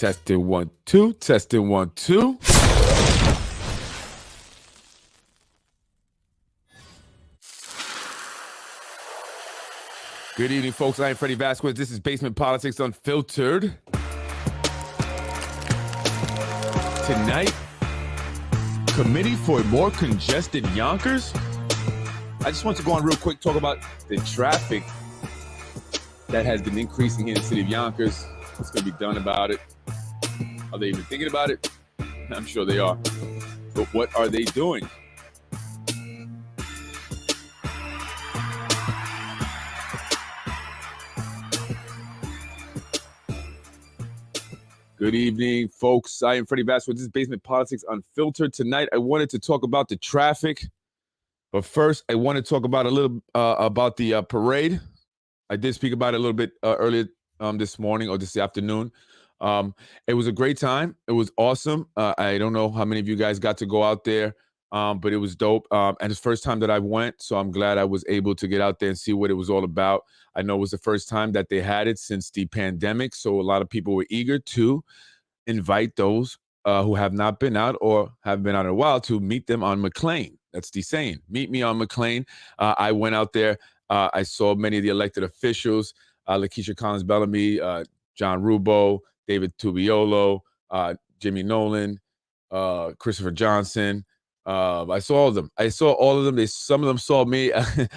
Testing 1 2. Testing 1 2. Good evening, folks. I am Freddie Vasquez. This is Basement Politics Unfiltered. Tonight, Committee for More Congested Yonkers. I just want to go on real quick, talk about the traffic that has been increasing here in the city of Yonkers. What's going to be done about it? Are they even thinking about it? I'm sure they are. But what are they doing? Good evening, folks. I am Freddie Vasquez. This is Basement Politics Unfiltered. Tonight, I wanted to talk about the traffic. But first, I want to talk about a little about the parade. I did speak about it a little bit earlier this morning or this afternoon. It was a great time. It was awesome. I don't know how many of you guys got to go out there, but it was dope. And it's the first time that I went, so I'm glad I was able to get out there and see what it was all about. I know it was the first time that they had it since the pandemic, so a lot of people were eager to invite those who have not been out or have been out in a while to meet them on McLean. That's the saying. Meet me on McLean. I went out there. I saw many of the elected officials, Lakeisha Collins-Bellamy, John Rubo, David Tubiolo, Jimmy Nolan, Christopher Johnson. I saw all of them. Some of them saw me.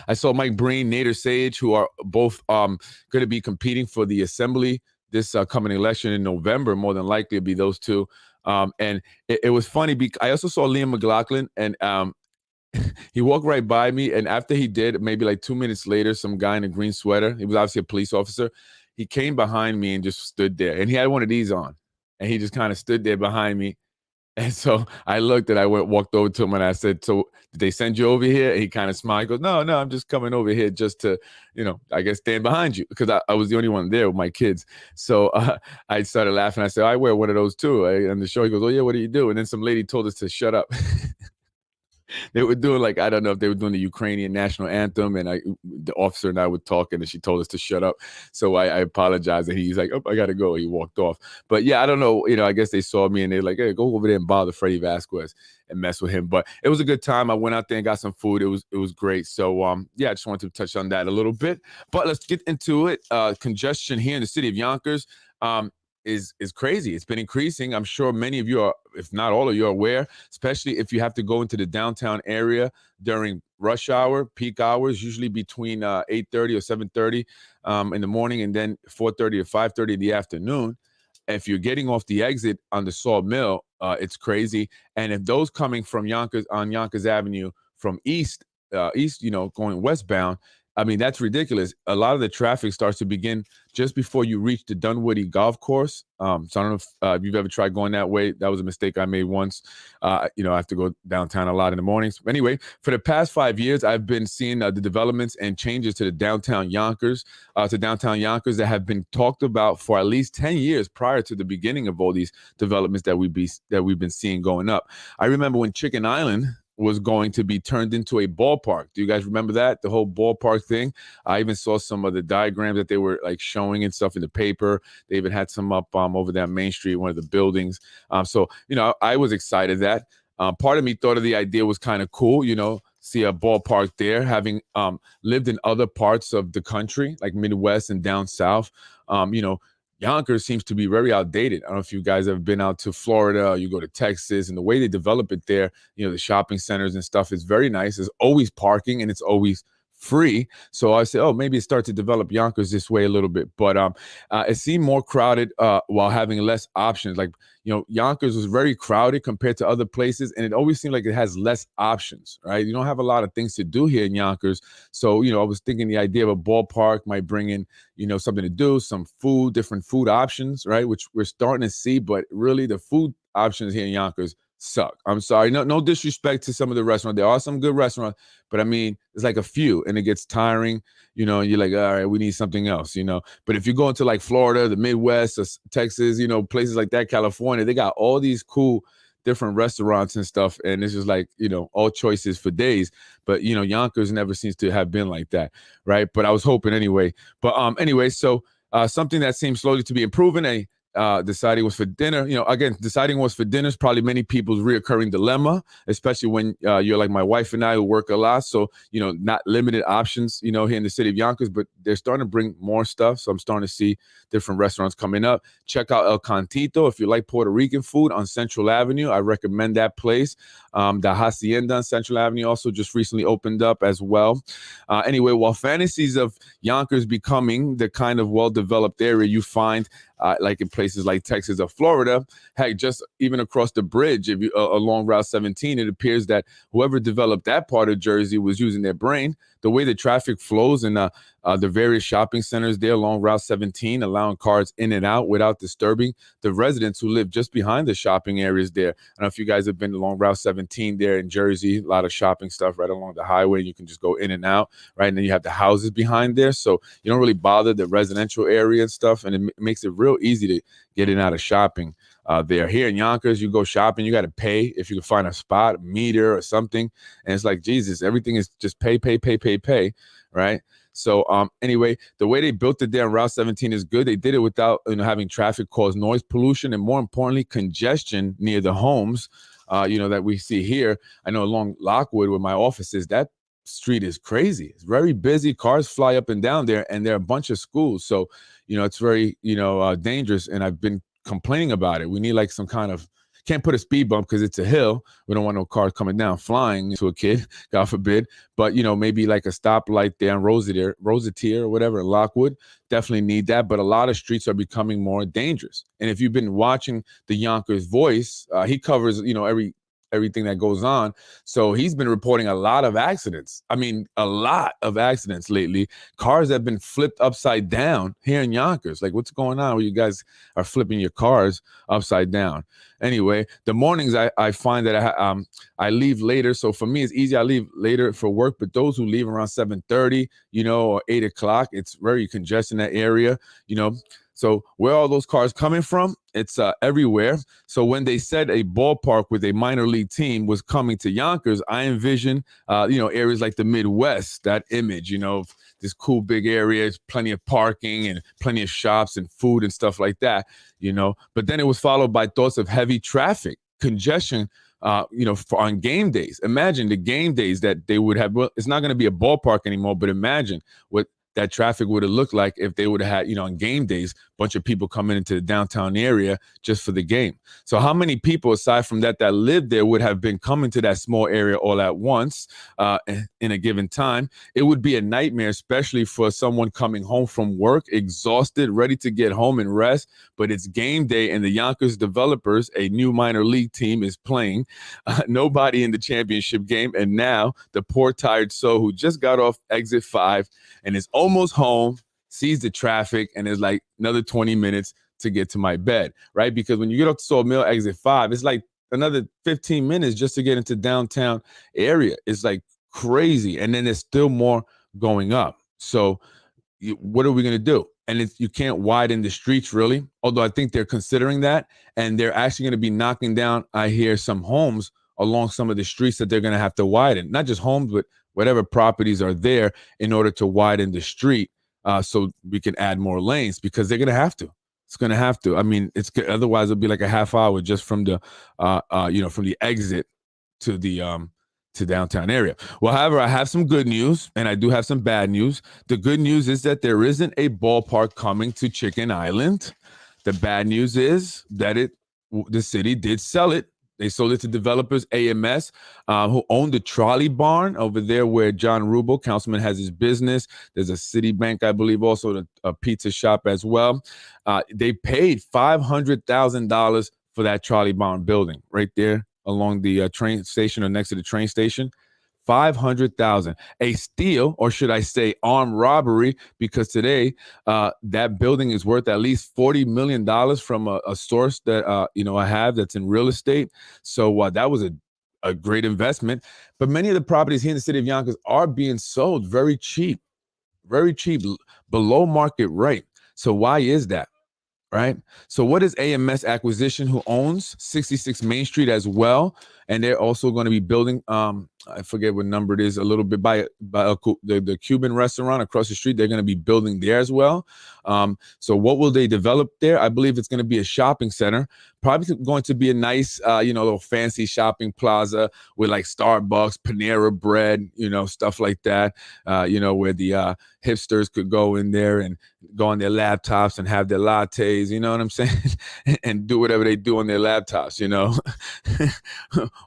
I saw Mike Breen, Nader Sage, who are both going to be competing for the assembly this coming election in November. More than likely, it'll be those two. And it was funny because I also saw Liam McLaughlin, and he walked right by me. And after he did, maybe like 2 minutes later, some guy in a green sweater, he was obviously a police officer, he came behind me and just stood there. And he had one of these on. And he just kind of stood there behind me. And so I looked and I walked over to him and I said, "So did they send you over here?" And he kind of smiled. He goes, no, I'm just coming over here just to, I guess stand behind you, because I was the only one there with my kids. So I started laughing. I said, "I wear one of those too." And the show, he goes, "Oh yeah, what do you do?" And then some lady told us to shut up. They were doing I don't know if they were doing the Ukrainian national anthem, and the officer and I were talking, and she told us to shut up. So I apologized, and he's like, "Oh, I got to go." He walked off. But yeah, I don't know. I guess they saw me, and they're like, "Hey, go over there and bother Freddie Vasquez and mess with him." But it was a good time. I went out there and got some food. It was great. So yeah, I just wanted to touch on that a little bit. But let's get into it. Congestion here in the city of Yonkers is crazy. It's been increasing. I'm sure many of you are, if not all of you, are aware, especially if you have to go into the downtown area during rush hour, peak hours, usually between 8:30 or 7:30 in the morning, and then 4:30 or 5:30 in the afternoon. If you're getting off the exit on the Sawmill, it's crazy. And if those coming from Yonkers on Yonkers Avenue from east, going westbound, I mean, that's ridiculous. A lot of the traffic starts to begin just before you reach the Dunwoody Golf Course. So I don't know if you've ever tried going that way. That was a mistake I made once. I have to go downtown a lot in the mornings. Anyway, for the past 5 years, I've been seeing the developments and changes to the downtown Yonkers, that have been talked about for at least 10 years prior to the beginning of all these developments that we've been seeing going up. I remember when Chicken Island was going to be turned into a ballpark. Do you guys remember that? The whole ballpark thing? I even saw some of the diagrams that they were showing and stuff in the paper. They even had some up over there on Main Street, one of the buildings. So I was excited that part of me thought of the idea was kind of cool, see a ballpark there, having lived in other parts of the country, like Midwest and down south. Yonkers seems to be very outdated. I don't know if you guys have been out to Florida, you go to Texas, and the way they develop it there, the shopping centers and stuff is very nice. There's always parking and it's always free. So I said, maybe start to develop Yonkers this way a little bit. But it seemed more crowded while having less options. Yonkers was very crowded compared to other places, and it always seemed like it has less options, right? You don't have a lot of things to do here in Yonkers. So, I was thinking the idea of a ballpark might bring in, something to do, some food, different food options, right? Which we're starting to see, but really the food options here in Yonkers suck. I'm sorry. No disrespect to some of the restaurants. There are some good restaurants, but I mean, it's like a few, and it gets tiring, you're like, all right, we need something else, But if you go into Florida, the Midwest, or Texas, places like that, California, they got all these cool different restaurants and stuff, and it's just all choices for days. But Yonkers never seems to have been like that, right? But I was hoping anyway. But anyway, so something that seems slowly to be improving, a deciding what's for dinner. Again, deciding what's for dinner is probably many people's reoccurring dilemma, especially when you're like my wife and I who work a lot. So, not limited options, here in the city of Yonkers, but they're starting to bring more stuff. So I'm starting to see different restaurants coming up. Check out El Cantito if you like Puerto Rican food on Central Avenue. I recommend that place. The Hacienda on Central Avenue also just recently opened up as well. Anyway, while fantasies of Yonkers becoming the kind of well-developed area you find like in places like Texas or Florida, heck, just even across the bridge, if you along Route 17, it appears that whoever developed that part of Jersey was using their brain. The way the traffic flows in the various shopping centers there along Route 17, allowing cars in and out without disturbing the residents who live just behind the shopping areas there. I don't know if you guys have been along Route 17 there in Jersey, a lot of shopping stuff right along the highway. You can just go in and out, right? And then you have the houses behind there. So you don't really bother the residential area and stuff. And it makes it real easy to get in and out of shopping there. Here in Yonkers, you go shopping, you got to pay if you can find a spot, a meter or something. And it's like, Jesus, everything is just pay, right? So anyway, the way they built it there on Route 17 is good. They did it without having traffic cause noise pollution and, more importantly, congestion near the homes, that we see here. I know along Lockwood where my office is, that street is crazy. It's very busy. Cars fly up and down there, and there are a bunch of schools. So, it's very, dangerous. And I've been complaining about it. We need like some kind of, can't put a speed bump because it's a hill. We don't want no cars coming down flying into a kid, God forbid. But, maybe like a stoplight there on Rosatier or whatever, in Lockwood. Definitely need that. But a lot of streets are becoming more dangerous. And if you've been watching the Yonkers Voice, he covers, everything that goes on. So he's been reporting a lot of accidents. I mean, a lot of accidents lately. Cars have been flipped upside down here in Yonkers. Like, what's going on where you guys are flipping your cars upside down? Anyway, the mornings I find that I leave later. So for me, it's easy. I leave later for work, but those who leave around 7:30, or 8 o'clock, it's very congested in that area, So where are all those cars coming from? It's everywhere. So when they said a ballpark with a minor league team was coming to Yonkers, I envision, areas like the Midwest, that image, this cool big area, plenty of parking and plenty of shops and food and stuff like that, But then it was followed by thoughts of heavy traffic, congestion, on game days. Imagine the game days that they would have. Well, it's not going to be a ballpark anymore, but imagine what that traffic would have looked like if they would have had, on game days, a bunch of people coming into the downtown area just for the game. So how many people, aside from that lived there, would have been coming to that small area all at once in a given time? It would be a nightmare, especially for someone coming home from work, exhausted, ready to get home and rest. But it's game day, and the Yonkers developers, a new minor league team, is playing. Nobody in the championship game. And now the poor tired soul who just got off exit 5 and is almost home, sees the traffic, and is like another 20 minutes to get to my bed, right? Because when you get off the Sawmill exit 5, it's like another 15 minutes just to get into downtown area. It's like crazy. And then there's still more going up. So what are we going to do? And you can't widen the streets, really, although I think they're considering that. And they're actually going to be knocking down, I hear, some homes along some of the streets that they're going to have to widen. Not just homes, but whatever properties are there in order to widen the street so we can add more lanes, because they're going to have to. It's going to have to. I mean, otherwise it'll be like a half hour just from the, from the exit to the to downtown area. Well, however, I have some good news and I do have some bad news. The good news is that there isn't a ballpark coming to Chicken Island. The bad news is that the city did sell it. They sold it to developers AMS, who own the trolley barn over there where John Rubel, councilman, has his business. There's a Citibank, I believe, also a pizza shop as well. They paid $500,000 for that trolley barn building right there along the train station or next to the train station. $500,000, a steal, or should I say armed robbery, because today that building is worth at least $40 million from a source that I have that's in real estate. So that was a great investment. But many of the properties here in the city of Yonkers are being sold very cheap, below market rate. So why is that? Right. So what is AMS Acquisition, who owns 66 Main Street as well? And they're also going to be building I forget what number it is, a little bit by the Cuban restaurant across the street. They're going to be building there as well. So what will they develop there? I believe it's going to be a shopping center, probably going to be a nice, little fancy shopping plaza with like Starbucks, Panera Bread, stuff like that, where the hipsters could go in there and go on their laptops and have their lattes, you know what I'm saying? And do whatever they do on their laptops,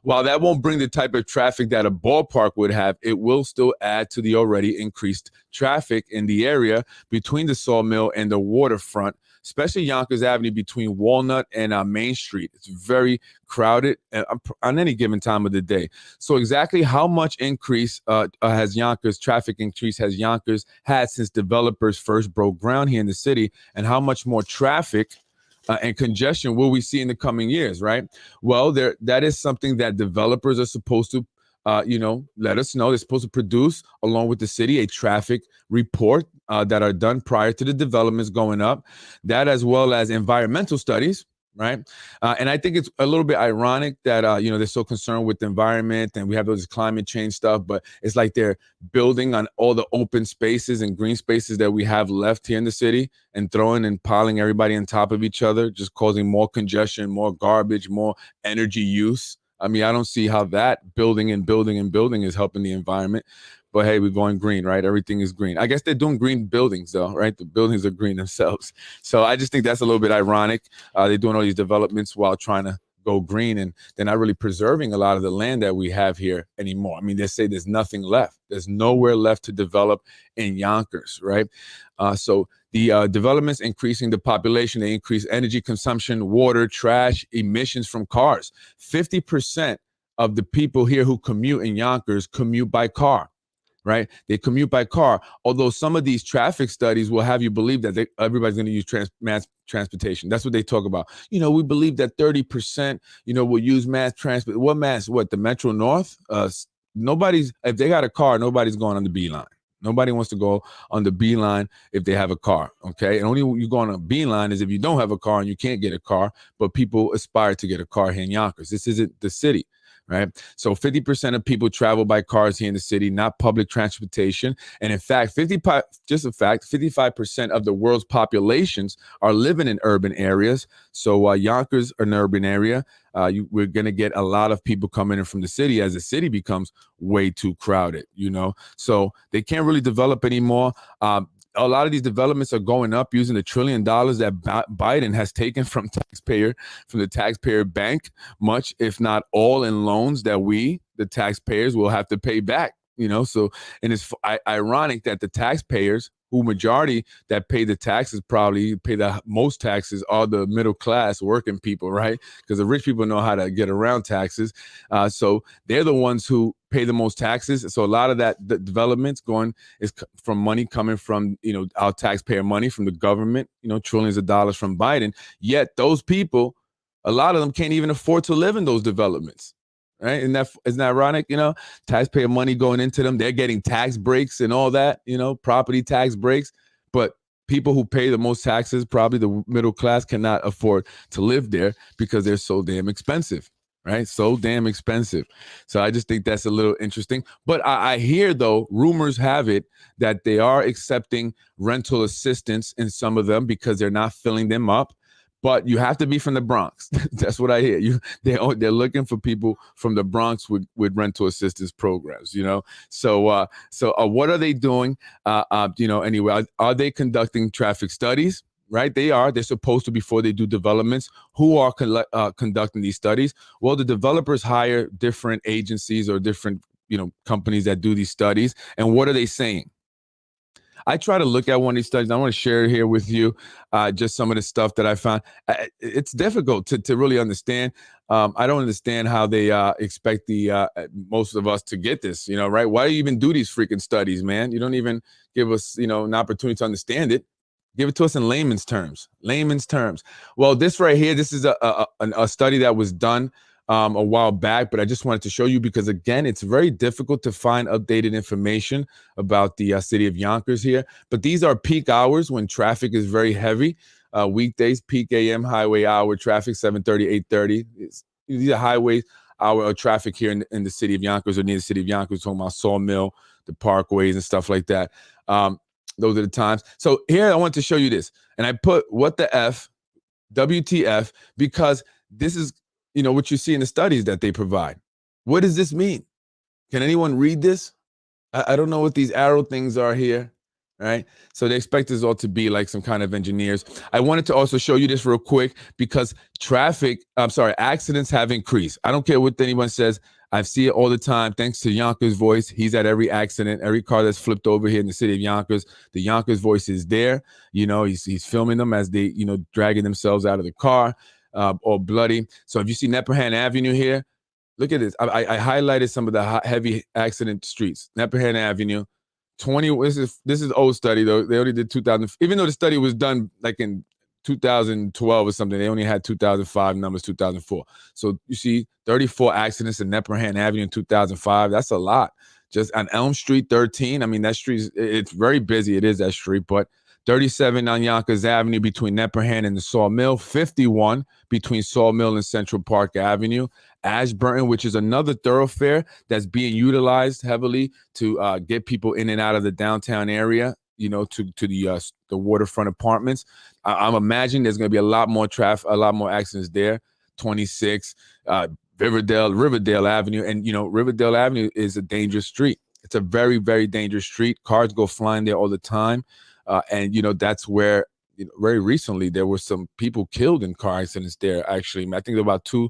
While that won't bring the type of traffic that a ballpark would have, it will still add to the already increased traffic in the area between the sawmill and the waterfront, especially Yonkers Avenue between Walnut and Main Street. It's very crowded on any given time of the day. So exactly how much increase has Yonkers, traffic increase has Yonkers had since developers first broke ground here in the city, and how much more traffic and congestion will we see in the coming years, right? Well, that is something that developers are supposed to let us know. They're supposed to produce, along with the city, a traffic report that are done prior to the developments going up. That, as well as environmental studies, right? And I think it's a little bit ironic that, they're so concerned with the environment and we have those climate change stuff, but it's like they're building on all the open spaces and green spaces that we have left here in the city and throwing and piling everybody on top of each other, just causing more congestion, more garbage, more energy use. I mean, I don't see how that building and building and building is helping the environment. But hey, we're going green, right? Everything is green. I guess they're doing green buildings, though, right? The buildings are green themselves. So I just think that's a little bit ironic. They're doing all these developments while trying to go green, and they're not really preserving a lot of the land that we have here anymore. I mean, they say there's nothing left. There's nowhere left to develop in Yonkers, right? So the developments increasing the population, they increase energy consumption, water, trash, emissions from cars. 50% of the people here who commute in Yonkers commute by car, right? They commute by car. Although some of these traffic studies will have you believe that everybody's going to use mass transportation. That's what they talk about. We believe that 30%, will use mass transport. What mass? What, the Metro North? If they got a car, nobody's going on the B line. Nobody wants to go on the B line if they have a car, okay? And only you go on a B line is if you don't have a car and you can't get a car, but people aspire to get a car here in Yonkers. This isn't the city, right? So 50% of people travel by cars here in the city, not public transportation. And in fact, 55% of the world's populations are living in urban areas. So Yonkers, an urban area, we're going to get a lot of people coming in from the city as the city becomes way too crowded, So they can't really develop anymore. A lot of these developments are going up using the $1 trillion that Biden has taken from the taxpayer bank, much, if not all, in loans that we, the taxpayers, will have to pay back. So, and it's ironic that the taxpayers, who majority that pay the taxes, probably pay the most taxes, are the middle class working people, right? Because the rich people know how to get around taxes. So they're the ones who pay the most taxes. So a lot of the developments is from money coming from, our taxpayer money from the government, trillions of dollars from Biden. Yet those people, a lot of them can't even afford to live in those developments. Right? Isn't that ironic? Taxpayer money going into them. They're getting tax breaks and all that, property tax breaks. But people who pay the most taxes, probably the middle class, cannot afford to live there because they're so damn expensive, right? So damn expensive. So I just think that's a little interesting. But I hear, though, rumors have it that they are accepting rental assistance in some of them because they're not filling them up. But you have to be from the Bronx. That's what I hear. They're looking for people from the Bronx with rental assistance programs. So what are they doing? Anyway, are they conducting traffic studies? Right, they are. They're supposed to before they do developments. Who are conducting these studies? Well, the developers hire different agencies or different companies that do these studies. And what are they saying? I try to look at one of these studies. I want to share it here with you, just some of the stuff that I found. It's difficult to really understand. I don't understand how they expect most of us to get this, right? Why do you even do these freaking studies, man? You don't even give us, an opportunity to understand it. Give it to us in layman's terms. Well, this right here, this is a study that was done a while back, but I just wanted to show you because, again, it's very difficult to find updated information about the city of Yonkers here. But these are peak hours when traffic is very heavy. Weekdays, peak AM highway hour traffic, 7:30, 8:30. These are hour of traffic here in the city of Yonkers or near the city of Yonkers, talking about Sawmill, the parkways and stuff like that. Those are the times. So here I want to show you this. And I put what the F, WTF, because this is, what you see in the studies that they provide. What does this mean? Can anyone read this? I don't know what these arrow things are here, right? So they expect us all to be like some kind of engineers. I wanted to also show you this real quick because accidents have increased. I don't care what anyone says. I see it all the time. Thanks to Yonkers Voice. He's at every accident, every car that's flipped over here in the city of Yonkers. The Yonkers Voice is there. He's filming them as they, dragging themselves out of the car, all bloody. So if you see Nepperhan Avenue here, look at this. I highlighted some of the heavy accident streets. Nepperhan Avenue, 20. This is old study though. They only did 2000. Even though the study was done like in 2012 or something, they only had 2005 numbers, 2004. So you see 34 accidents in Nepperhan Avenue in 2005. That's a lot. Just on Elm Street 13. I mean, that street, it's very busy. It is that street, but 37 on Yonkers Avenue between Nepperhan and the Sawmill, 51 between Sawmill and Central Park Avenue, Ashburton, which is another thoroughfare that's being utilized heavily to get people in and out of the downtown area, to the waterfront apartments. I'm imagining there's going to be a lot more traffic, a lot more accidents there. 26, Riverdale Avenue. And, Riverdale Avenue is a dangerous street. It's a very, very dangerous street. Cars go flying there all the time. And that's where very recently there were some people killed in car accidents there. Actually, I think there were about 2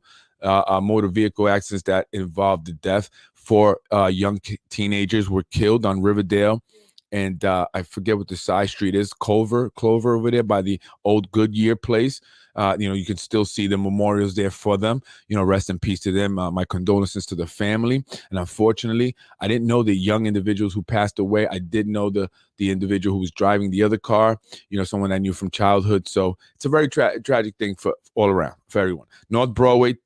motor vehicle accidents that involved the death. 4 young teenagers were killed on Riverdale. And I forget what the side street is, Clover over there by the old Goodyear place. You can still see the memorials there for them. Rest in peace to them. My condolences to the family. And unfortunately, I didn't know the young individuals who passed away. I did know the individual who was driving the other car, someone I knew from childhood. So it's a very tragic thing for all around, for everyone. North Broadway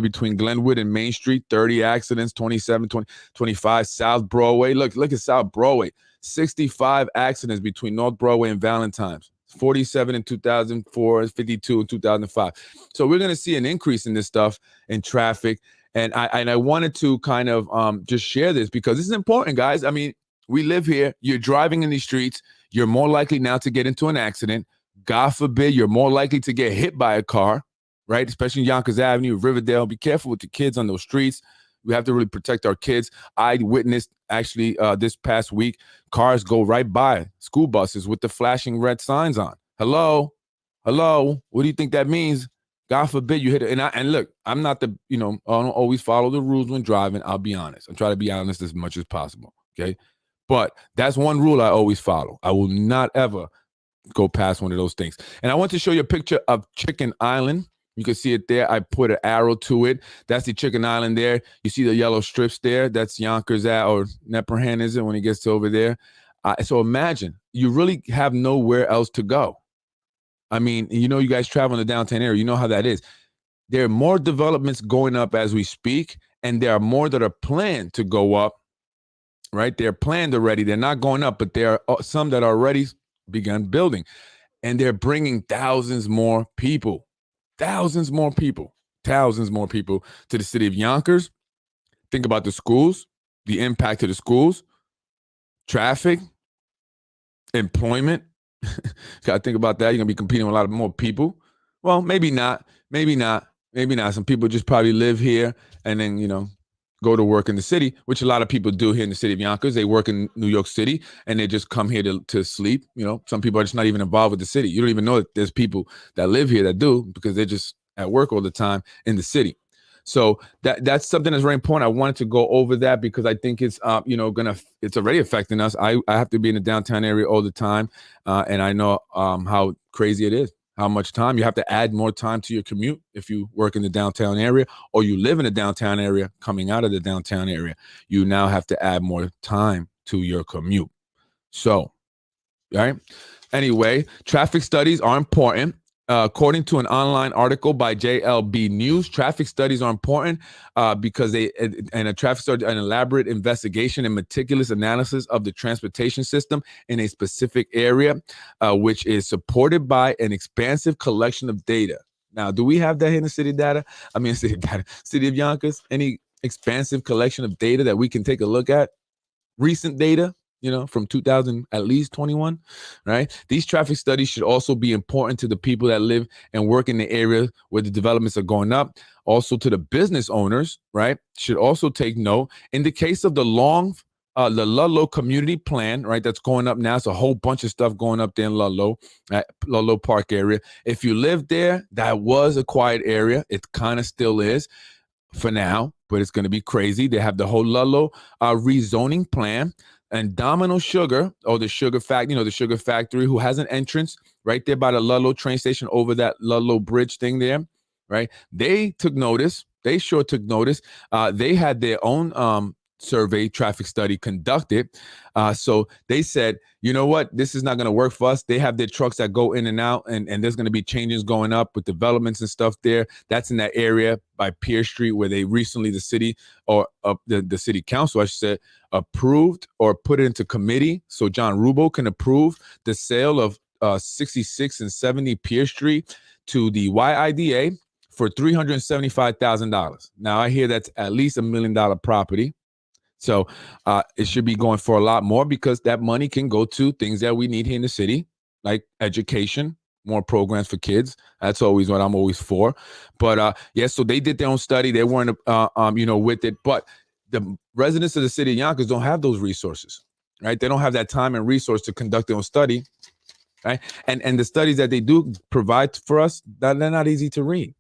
between Glenwood and Main Street, 30 accidents, 27, 20, 25. South Broadway, look at South Broadway, 65 accidents between North Broadway and Valentine's. 47 in 2004, 52 in 2005. So we're going to see an increase in this stuff in traffic. And I wanted to kind of just share this because this is important, guys. I mean, we live here. You're driving in these streets. You're more likely now to get into an accident. God forbid, you're more likely to get hit by a car, right? Especially Yonkers Avenue, Riverdale. Be careful with the kids on those streets. We have to really protect our kids. I witnessed actually this past week, cars go right by school buses with the flashing red signs on. Hello. What do you think that means? God forbid you hit it. And look, I'm not I don't always follow the rules when driving. I'll be honest. I'm trying to be honest as much as possible. Okay. But that's one rule I always follow. I will not ever go past one of those things. And I want to show you a picture of Chicken Island. You can see it there. I put an arrow to it. That's the Chicken Island there. You see the yellow strips there. That's Yonkers or Nepperhan, is it, when it gets to over there? So imagine, you really have nowhere else to go. I mean, you guys travel in the downtown area. You know how that is. There are more developments going up as we speak, and there are more that are planned to go up, right? They're planned already. They're not going up, but there are some that are already begun building, and they're bringing thousands more people to the city of Yonkers. Think about the schools, the impact to the schools, traffic, employment. Got to think about that. You're going to be competing with a lot of more people. Well, maybe not. Some people just probably live here and then, go to work in the city, which a lot of people do here in the city of Yonkers. They work in New York City and they just come here to sleep. Some people are just not even involved with the city. You don't even know that there's people that live here that do because they're just at work all the time in the city. So that's something that's very important. I wanted to go over that because I think it's, it's already affecting us. I have to be in the downtown area all the time. And I know how crazy it is, how much time you have to add more time to your commute if you work in the downtown area or you live in the downtown area. Coming out of the downtown area, you now have to add more time to your commute. So, all right. Anyway, traffic studies are important. According to an online article by JLB News, traffic studies are important because an elaborate investigation and meticulous analysis of the transportation system in a specific area, which is supported by an expansive collection of data. Now, do we have that in the city data? I mean, city data, city of Yonkers, any expansive collection of data that we can take a look at? Recent data, from 2000, at least 21, right? These traffic studies should also be important to the people that live and work in the area where the developments are going up. Also to the business owners, right? Should also take note. In the case of the Ludlow community plan, right? That's going up now. It's a whole bunch of stuff going up there in Ludlow, at Ludlow Park area. If you live there, that was a quiet area. It kind of still is for now, but it's going to be crazy. They have the whole Ludlow rezoning plan, and Domino Sugar, or the sugar the sugar factory, who has an entrance right there by the Ludlow train station over that Ludlow bridge thing there, right? They took notice. They sure took notice. They had their own survey traffic study conducted. So they said, you know what, this is not going to work for us. They have their trucks that go in and out, and there's going to be changes going up with developments and stuff there. That's in that area by Pier Street, where they recently, the city, or the city council, I should say, approved or put it into committee so John Rubo can approve the sale of 66 and 70 Pier Street to the YIDA for $375,000. Now, I hear that's at least $1 million property. So it should be going for a lot more, because that money can go to things that we need here in the city, like education, more programs for kids. That's always what I'm always for. But so they did their own study. They weren't, with it. But the residents of the city of Yonkers don't have those resources, right? They don't have that time and resource to conduct their own study, right? And the studies that they do provide for us, they're not easy to read.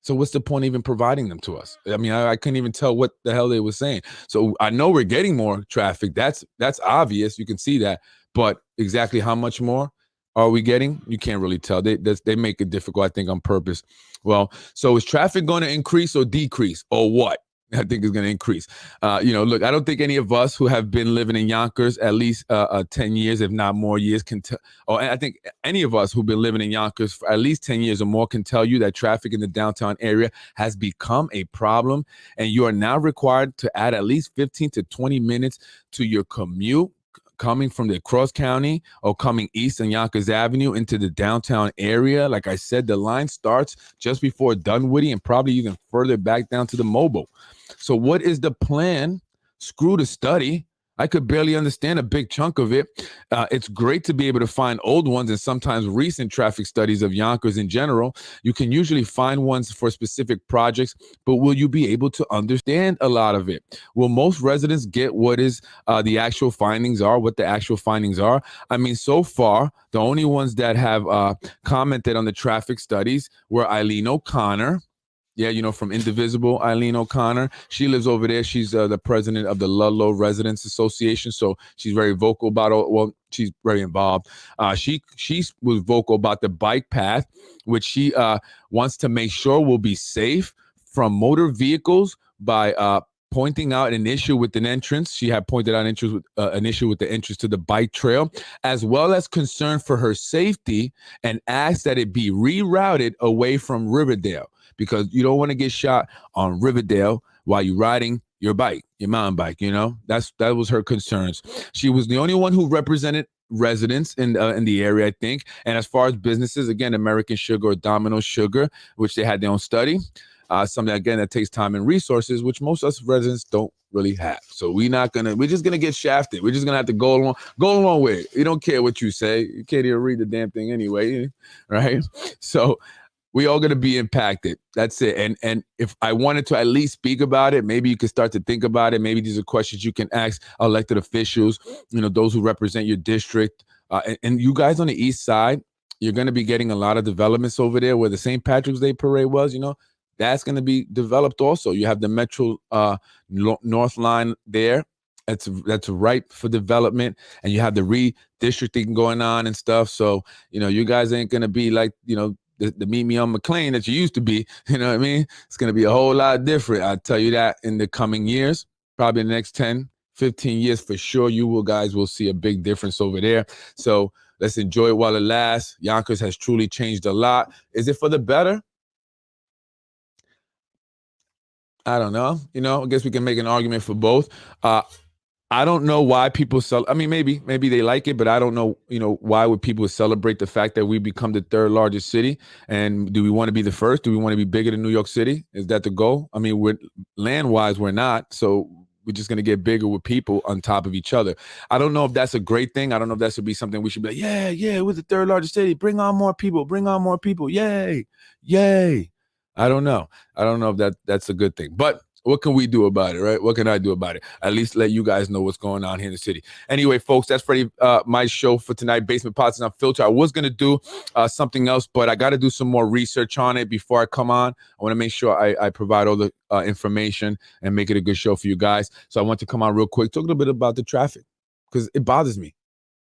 So what's the point of even providing them to us? I mean, I couldn't even tell what the hell they were saying. So I know we're getting more traffic. That's obvious. You can see that. But exactly how much more are we getting? You can't really tell. They make it difficult, I think, on purpose. Well, so is traffic going to increase or decrease, or what? I think it's going to increase. Look, I don't think any of us who have been living in Yonkers at least 10 years, if not more years, can tell. Or I think any of us who've been living in Yonkers for at least 10 years or more can tell you that traffic in the downtown area has become a problem, and you are now required to add at least 15 to 20 minutes to your commute coming from the cross county or coming east on Yonkers Avenue into the downtown area. Like I said, the line starts just before Dunwoody and probably even further back down to the Mobile. So what is the plan? Screw the study. I could barely understand a big chunk of it. It's great to be able to find old ones and sometimes recent traffic studies of Yonkers in general. You can usually find ones for specific projects, but will you be able to understand a lot of it? Will most residents get what is the actual findings are, what the actual findings are? I mean, so far, the only ones that have commented on the traffic studies were Eileen O'Connor. Yeah, from Indivisible, Eileen O'Connor. She lives over there. She's the president of the Ludlow Residents Association, so she's very vocal about it. Well, she's very involved. She was vocal about the bike path, which she wants to make sure will be safe from motor vehicles by pointing out an issue with an entrance. She had pointed out an issue with the entrance to the bike trail, as well as concern for her safety, and asked that it be rerouted away from Riverdale, because you don't want to get shot on Riverdale while you're riding your bike, your mountain bike. That was her concerns. She was the only one who represented residents in the area, I think. And as far as businesses, again, American Sugar or Domino Sugar, which they had their own study, something again that takes time and resources, which most of us residents don't really have. So we're just gonna get shafted. We're just gonna have to go along with it. We don't care what you say. You can't even read the damn thing anyway, right? So we all going to be impacted. That's it. And if I wanted to at least speak about it, maybe you could start to think about it. Maybe these are questions you can ask elected officials, those who represent your district. And you guys on the east side, you're going to be getting a lot of developments over there where the St. Patrick's Day parade was, that's going to be developed also. You have the Metro North line there. That's ripe for development, and you have the redistricting going on and stuff. So, you guys ain't going to be like, the meet me on McLean that you used to be. You know what I mean? It's going to be a whole lot different. I'll tell you that in the coming years, probably the next 10, 15 years for sure, guys will see a big difference over there. So let's enjoy it while it lasts. Yonkers has truly changed a lot. Is it for the better? I don't know. I guess we can make an argument for both. I don't know why people I mean, maybe they like it, but I don't know, why would people celebrate the fact that we become the third largest city? And do we want to be the first? Do we want to be bigger than New York City? Is that the goal? I mean, we're land-wise, we're not. So we're just going to get bigger with people on top of each other. I don't know if that's a great thing. I don't know if that should be something we should be like, yeah, we're the third largest city. Bring on more people. Yay. I don't know. I don't know if that's a good thing. But what can we do about it, right? What can I do about it? At least let you guys know what's going on here in the city. Anyway, folks, that's pretty my show for tonight, Basement Politics Unfiltered. I was going to do something else, but I got to do some more research on it before I come on. I want to make sure I provide all the information and make it a good show for you guys. So I want to come on real quick, talk a little bit about the traffic, because it bothers me.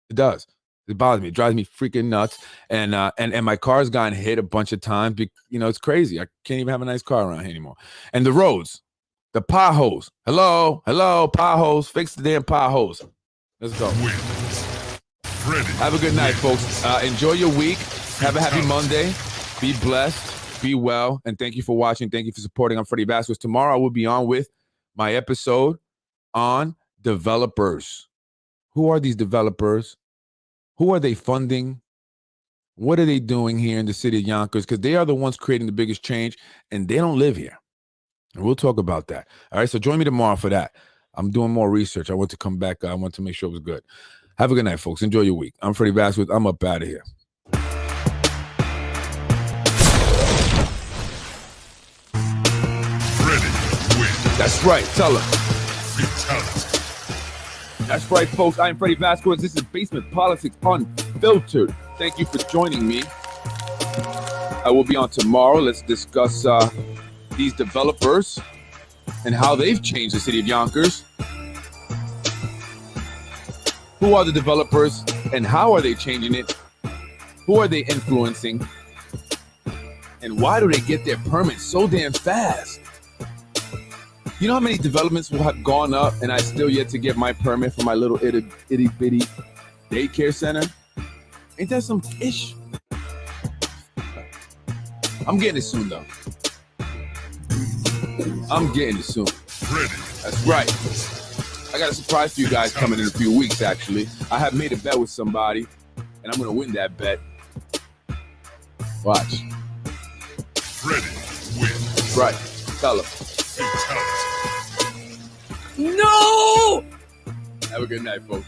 It does. It bothers me. It drives me freaking nuts. And my car's gotten hit a bunch of times. It's crazy. I can't even have a nice car around here anymore. And the roads. The potholes. Hello, potholes. Fix the damn potholes. Let's go. Have a good night, folks. Enjoy your week. Have a happy Monday. Be blessed. Be well. And thank you for watching. Thank you for supporting. I'm Freddie Vasquez. Tomorrow I will be on with my episode on developers. Who are these developers? Who are they funding? What are they doing here in the city of Yonkers? Because they are the ones creating the biggest change, and they don't live here. And we'll talk about that. All right, so join me tomorrow for that. I'm doing more research. I want to come back. I want to make sure it was good. Have a good night, folks. Enjoy your week. I'm Freddie Vasquez. I'm up out of here. That's right. Tell them. That's right, folks. I am Freddie Vasquez. This is Basement Politics Unfiltered. Thank you for joining me. I will be on tomorrow. Let's discuss these developers and how they've changed the city of Yonkers. Who are the developers and how are they changing it? Who are they influencing? And why do they get their permits so damn fast? You know how many developments will have gone up and I still yet to get my permit for my little itty bitty daycare center? Ain't that some ish? I'm getting it soon though. I'm getting it soon. That's right. I got a surprise for you guys coming in a few weeks, actually. I have made a bet with somebody, and I'm going to win that bet. Watch. That's right. Tell them. No! Have a good night, folks.